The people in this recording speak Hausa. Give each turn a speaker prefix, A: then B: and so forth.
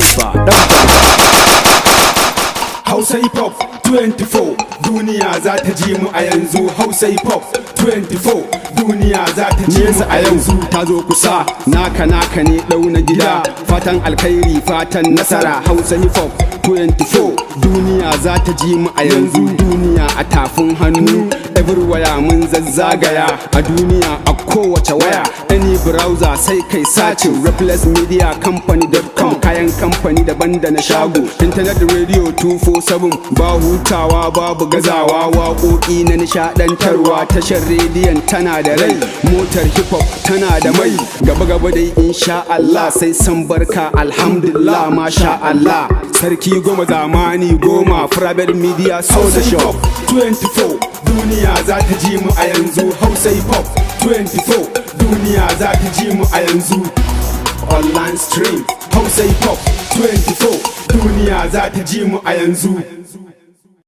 A: fa
B: Hausa HipHop 24 duniya za ta ji mu a yanzu. Hausa HipHop 24 duniya za ta ji mu a yanzu.
A: ta zo kusa naka ne ɗauna gida fatan alkhairi fatan nasara. Hausa HipHop 24 duniya za ta ji mu a yanzu. Duniya a tafin hannu everywhere mun zazzagaya a duniya a kowace waya. Any browser sai kai sacin Repless Media Company.com kayan kamfani daban da na shago. Internet radio 247 ba hutawa babu gazawa. Waƙoƙi na nishaɗantarwa tashar rediyon tana da rai. Motar hip hop tana da mai gaba dai insha Allah sai san barka alhamdulillah masha Allah. Sarki goma zamani goma private media so da shop
B: 24 duniya za ta ji mu a yanzu. Hausa HipHop 24 duniya za ta ji mu a yanzu. Online stream Hausa HipHop 24 duniya za ta ji mu a yanzu.